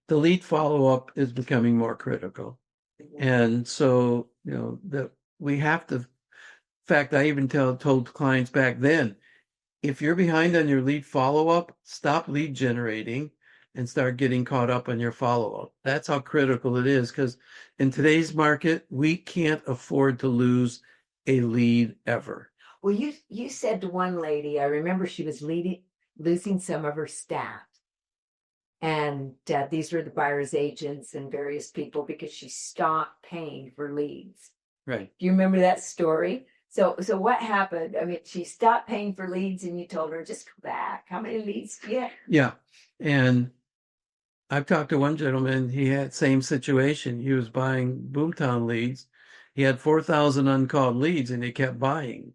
the lead follow-up is becoming more critical. And so, that we have to, in fact, I even told clients back then, if you're behind on your lead follow-up, stop lead generating and start getting caught up on your follow-up. That's how critical it is, because in today's market, we can't afford to lose a lead ever. Well, you said to one lady, I remember she was losing some of her staff. And these were the buyer's agents and various people because she stopped paying for leads. Right. Do you remember that story? So what happened? I mean, she stopped paying for leads and you told her, just go back. How many leads do you have? Yeah. And I've talked to one gentleman, he had same situation. He was buying Boomtown leads. He had 4,000 uncalled leads and he kept buying.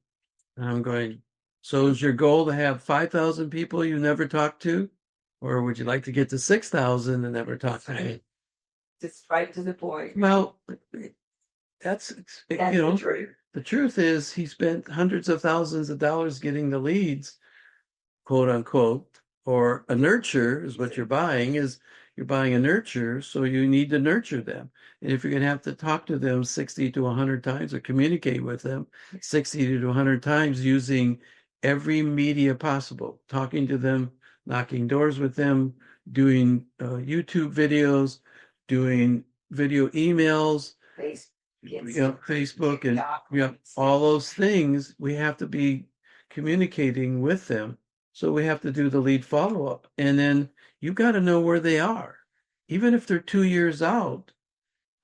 And I'm going, so is your goal to have 5,000 people you never talked to? Or would you like to get to 6,000 and never talk to me? Just right to the point. Well, that's the truth. The truth is he spent hundreds of thousands of dollars getting the leads, quote unquote, or a nurture is what you're buying a nurture. So you need to nurture them. And if you're going to have to talk to them 60 to 100 times or communicate with them 60 to 100 times using every media possible, talking to them, knocking doors with them, doing YouTube videos, doing video emails, Facebook, and all those things, we have to be communicating with them. So we have to do the lead follow-up. And then you got to know where they are. Even if they're 2 years out,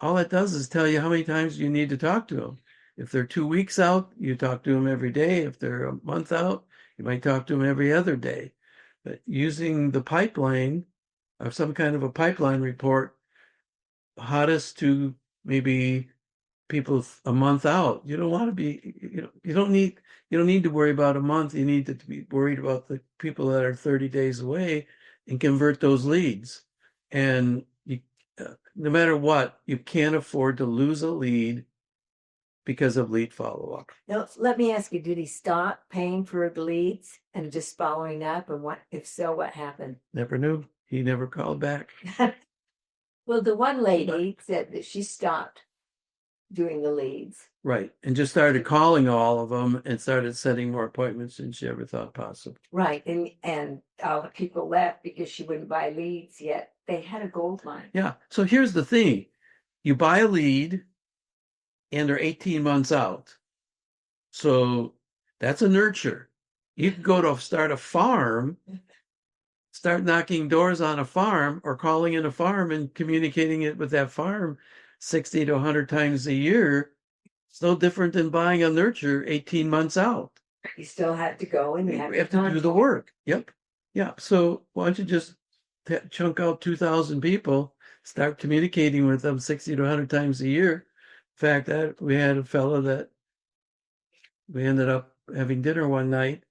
all it does is tell you how many times you need to talk to them. If they're 2 weeks out, you talk to them every day. If they're a month out, you might talk to them every other day. But using the pipeline or some kind of a pipeline report, hottest to maybe people a month out. You don't want to be, you don't need to worry about a month. You need to be worried about the people that are 30 days away and convert those leads. And no matter what, you can't afford to lose a lead because of lead follow-up. Now, let me ask you, did he stop paying for the leads and just following up? And if so, what happened? Never knew. He never called back. Well, the one lady said that she stopped doing the leads. Right. And just started calling all of them and started setting more appointments than she ever thought possible. Right. And all the people left because she wouldn't buy leads yet. They had a gold mine. Yeah. So here's the thing. You buy a lead and they're 18 months out. So that's a nurture. You can go to start a farm, start knocking doors on a farm or calling in a farm and communicating it with that farm 60 to 100 times a year. It's no different than buying a nurture 18 months out. You still have to go and you have to do the work. Yep. Yeah. So why don't you just chunk out 2,000 people, start communicating with them 60 to 100 times a year. In fact, we had a fellow that we ended up having dinner one night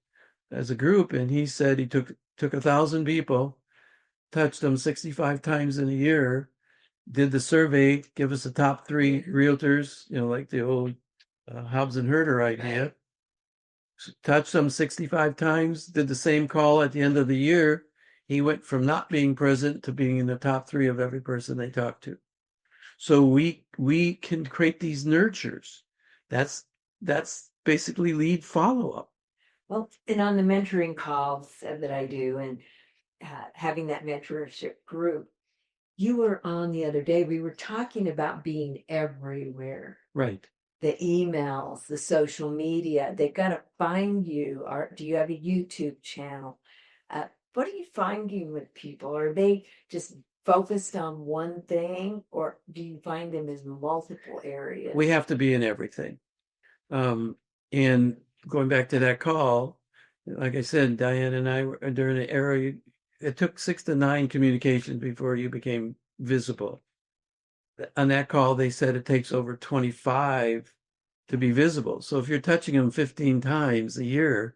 as a group, and he said he took 1,000 people, touched them 65 times in a year, did the survey, give us the top 3 realtors, like the old Hobbs and Herder idea, touched them 65 times, did the same call at the end of the year. He went from not being present to being in the top 3 of every person they talked to. So we can create these nurtures. That's basically lead follow-up. Well, and on the mentoring calls that I do and having that mentorship group, you were on the other day, we were talking about being everywhere. Right. The emails, the social media, they've got to find you. Do you have a YouTube channel? What are you finding with people? Are they just focused on one thing, or do you find them as multiple areas? We have to be in everything. And going back to that call, like I said, Diane and I were during the era, it took 6 to 9 communications before you became visible. On that call, they said it takes over 25 to be visible. So if you're touching them 15 times a year,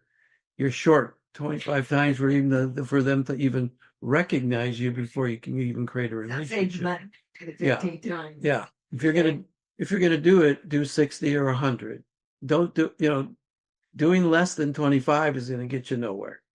you're short 25 times for them to even recognize you before you can even create a relationship. Yeah. If you're gonna do it, do 60 or 100. Don't do, doing less than 25 is gonna get you nowhere.